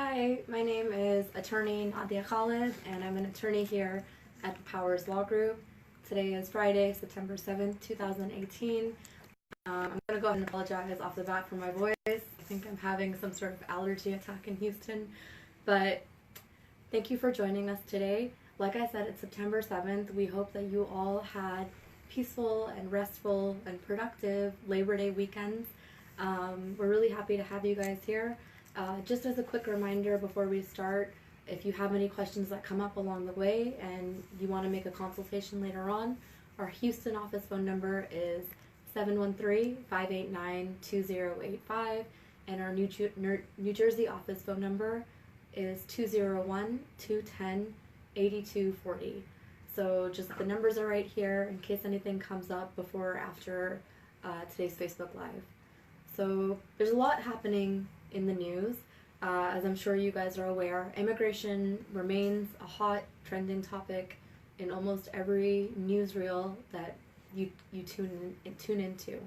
Hi, my name is attorney Nadia Khalid, and I'm an attorney here at the Powers Law Group. Today is Friday, September 7th, 2018. I'm going to go ahead and apologize off the bat for my voice. I think I'm having some sort of allergy attack in Houston, but thank you for joining us today. Like I said, it's September 7th. We hope that you all had peaceful and restful and productive Labor Day weekends. We're really happy to have you guys here. Just as a quick reminder before we start, if you have any questions that come up along the way and you want to make a consultation later on, our Houston office phone number is 713-589-2085, and our New Jersey office phone number is 201-210-8240. So just the numbers are right here in case anything comes up before or after today's Facebook Live. So there's a lot happening in the news. As I'm sure you guys are aware, immigration remains a hot, trending topic in almost every newsreel that you tune into.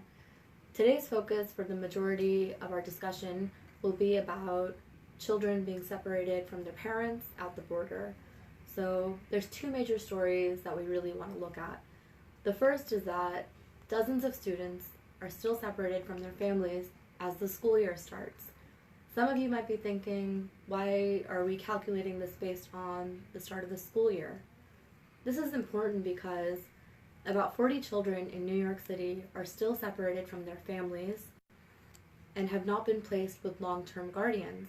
Today's focus for the majority of our discussion will be about children being separated from their parents at the border. So there's two major stories that we really want to look at. The first is that dozens of students are still separated from their families as the school year starts. Some of you might be thinking, why are we calculating this based on the start of the school year? This is important because about 40 children in New York City are still separated from their families and have not been placed with long-term guardians.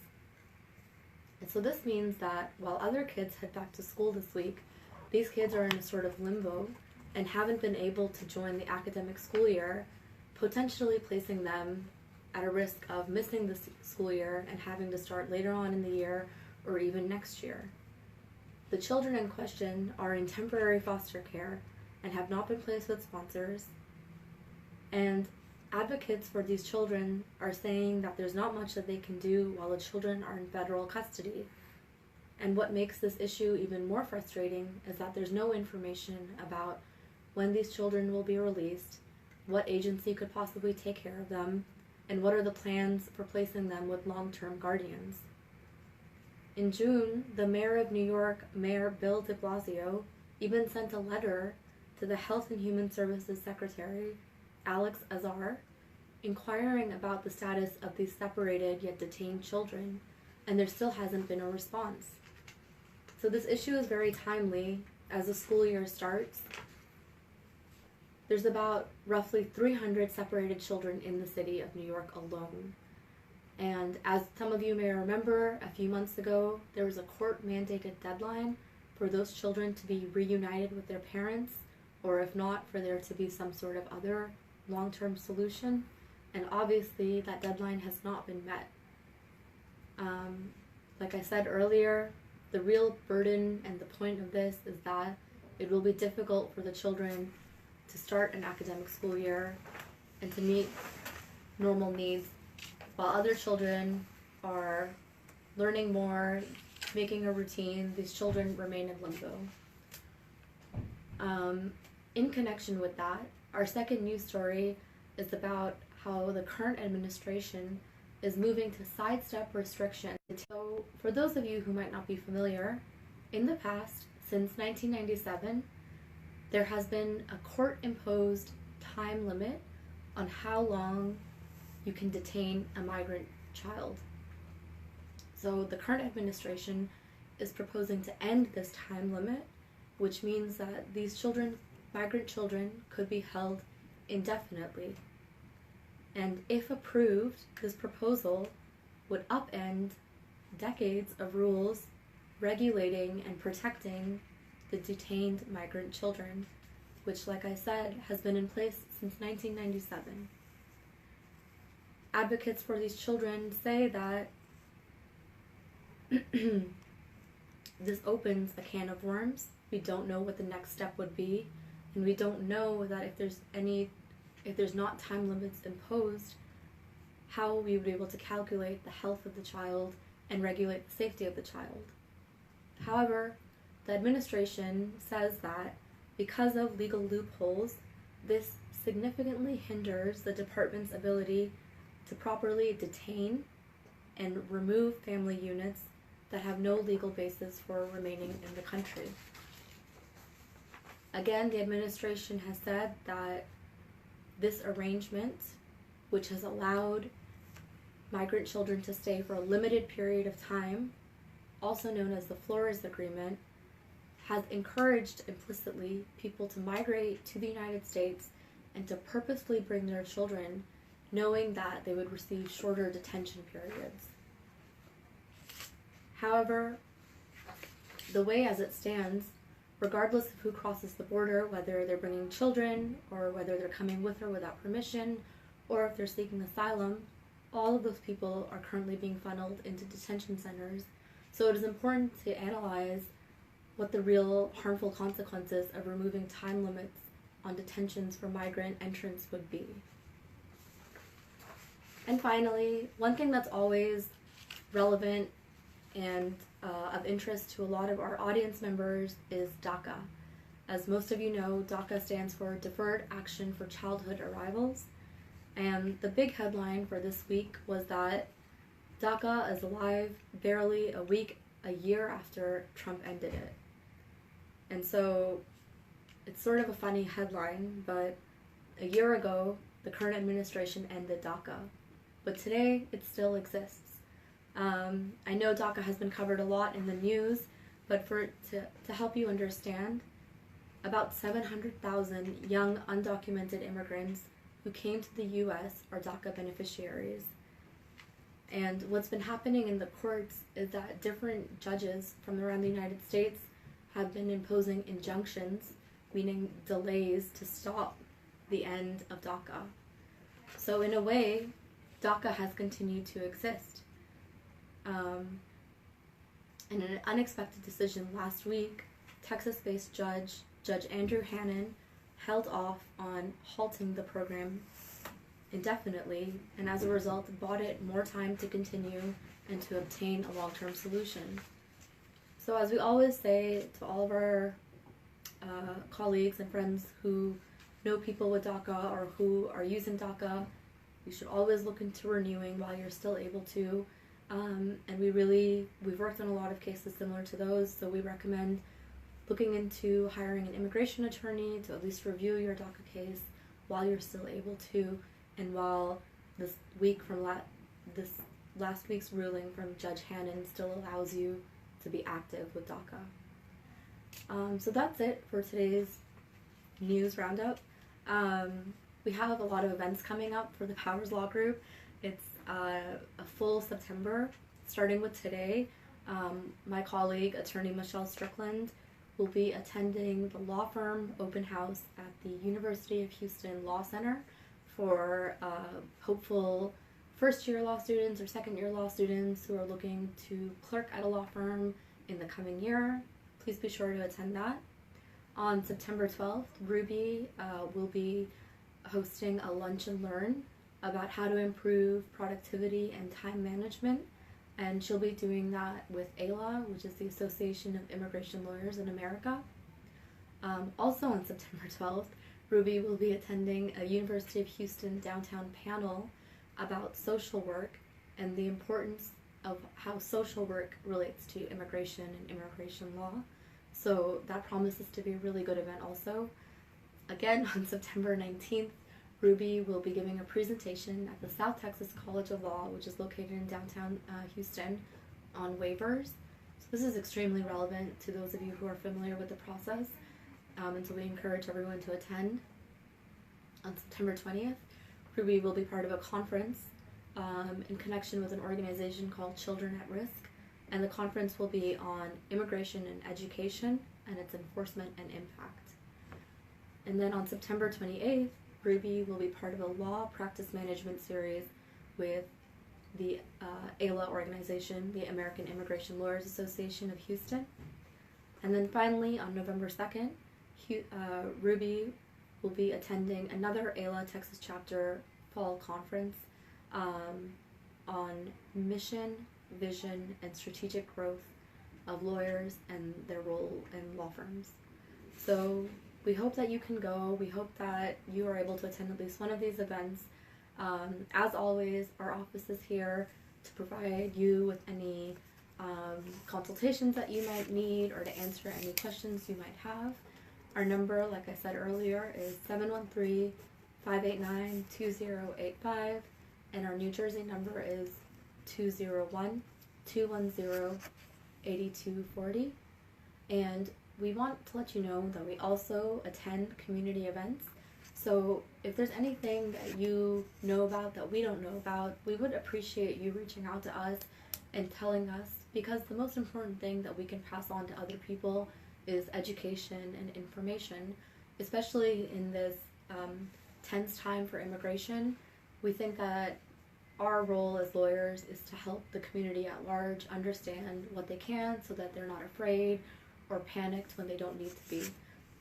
And so this means that while other kids head back to school this week, these kids are in a sort of limbo and haven't been able to join the academic school year, potentially placing them at a risk of missing the school year and having to start later on in the year or even next year. The children in question are in temporary foster care and have not been placed with sponsors, and advocates for these children are saying that there's not much that they can do while the children are in federal custody. And what makes this issue even more frustrating is that there's no information about when these children will be released, what agency could possibly take care of them, and what are the plans for placing them with long-term guardians. In June, the mayor of New York, Mayor Bill de Blasio, even sent a letter to the Health and Human Services Secretary, Alex Azar, inquiring about the status of these separated yet detained children, and there still hasn't been a response. So this issue is very timely as the school year starts. There's about roughly 300 separated children in the city of New York alone. And as some of you may remember, a few months ago, there was a court-mandated deadline for those children to be reunited with their parents, or if not, for there to be some sort of other long-term solution. And obviously, that deadline has not been met. Like I said earlier, the real burden and the point of this is that it will be difficult for the children to start an academic school year and to meet normal needs while other children are learning more, making a routine. These children remain in limbo. In connection with that, our second news story is about how the current administration is moving to sidestep restrictions. So for those of you who might not be familiar, in the past, since 1997, there has been a court-imposed time limit on how long you can detain a migrant child. So the current administration is proposing to end this time limit, which means that these children, migrant children, could be held indefinitely. And if approved, this proposal would upend decades of rules regulating and protecting the detained migrant children, which, like I said, has been in place since 1997. Advocates for these children say that this opens a can of worms. We don't know what the next step would be, and we don't know that if there's not time limits imposed, how we would be able to calculate the health of the child and regulate the safety of the child. However, the administration says that because of legal loopholes, this significantly hinders the department's ability to properly detain and remove family units that have no legal basis for remaining in the country. Again, the administration has said that this arrangement, which has allowed migrant children to stay for a limited period of time, also known as the Flores Agreement, has encouraged implicitly people to migrate to the United States and to purposefully bring their children, knowing that they would receive shorter detention periods. However, the way as it stands, regardless of who crosses the border, whether they're bringing children or whether they're coming with or without permission, or if they're seeking asylum, all of those people are currently being funneled into detention centers. So it is important to analyze what the real harmful consequences of removing time limits on detentions for migrant entrants would be. And finally, one thing that's always relevant and of interest to a lot of our audience members is Daca. As most of you know, Daca stands for Deferred Action for Childhood Arrivals. And the big headline for this week was that Daca is alive barely a year after Trump ended it. And so it's sort of a funny headline, but a year ago, the current administration ended Daca. But today, it still exists. I know Daca has been covered a lot in the news, but to help you understand, about 700,000 young undocumented immigrants who came to the U.S. are Daca beneficiaries. And what's been happening in the courts is that different judges from around the United States have been imposing injunctions, meaning delays to stop the end of Daca. So in a way, Daca has continued to exist. In an unexpected decision last week, Texas-based Judge Andrew Hannon, held off on halting the program indefinitely, and as a result bought it more time to continue and to obtain a long-term solution. So as we always say to all of our colleagues and friends who know people with Daca or who are using Daca, you should always look into renewing while you're still able to. And we've worked on a lot of cases similar to those, so we recommend looking into hiring an immigration attorney to at least review your DACA case while you're still able to, and while this last week's ruling from Judge Hannon still allows you to be active with DACA. So that's it for today's news roundup. We have a lot of events coming up for the Powers Law Group. It's a full September, starting with today. My colleague, attorney Michelle Strickland, will be attending the law firm open house at the University of Houston Law Center for hopeful first-year law students or second-year law students who are looking to clerk at a law firm in the coming year. Please be sure to attend that. On September 12th, Ruby will be hosting a lunch and learn about how to improve productivity and time management, and she'll be doing that with AILA, which is the Association of Immigration Lawyers in America. Also on September 12th, Ruby will be attending a University of Houston downtown panel about social work and the importance of how social work relates to immigration and immigration law. So that promises to be a really good event also. Again, on September 19th, Ruby will be giving a presentation at the South Texas College of Law, which is located in downtown Houston, on waivers. So this is extremely relevant to those of you who are familiar with the process, and so we encourage everyone to attend. On September 20th, Ruby will be part of a conference in connection with an organization called Children at Risk, and the conference will be on immigration and education and its enforcement and impact. And then on September 28th, Ruby will be part of a law practice management series with the AILA organization, the American Immigration Lawyers Association of Houston. And then finally, on November 2nd, Ruby will be attending another AILA Texas chapter fall conference on mission, vision, and strategic growth of lawyers and their role in law firms. So we hope that you can go. We hope that you are able to attend at least one of these events. As always, our office is here to provide you with any consultations that you might need, or to answer any questions you might have. Our number, like I said earlier, is 713-589-2085, and our New Jersey number is 201-210-8240. And we want to let you know that we also attend community events. So if there's anything that you know about that we don't know about, we would appreciate you reaching out to us and telling us, because the most important thing that we can pass on to other people is education and information, especially in this tense time for immigration. We think that our role as lawyers is to help the community at large understand what they can, so that they're not afraid or panicked when they don't need to be.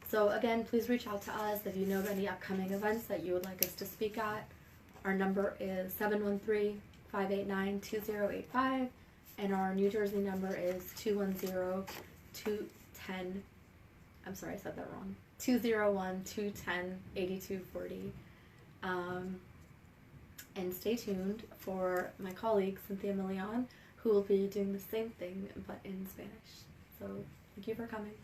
So again, please reach out to us if you know of any upcoming events that you would like us to speak at. Our number is 713-589-2085, and our New Jersey number is 210-210, I'm sorry, I said that wrong, 201-210-8240. And stay tuned for my colleague, Cynthia Milian, who will be doing the same thing, but in Spanish. So thank you for coming.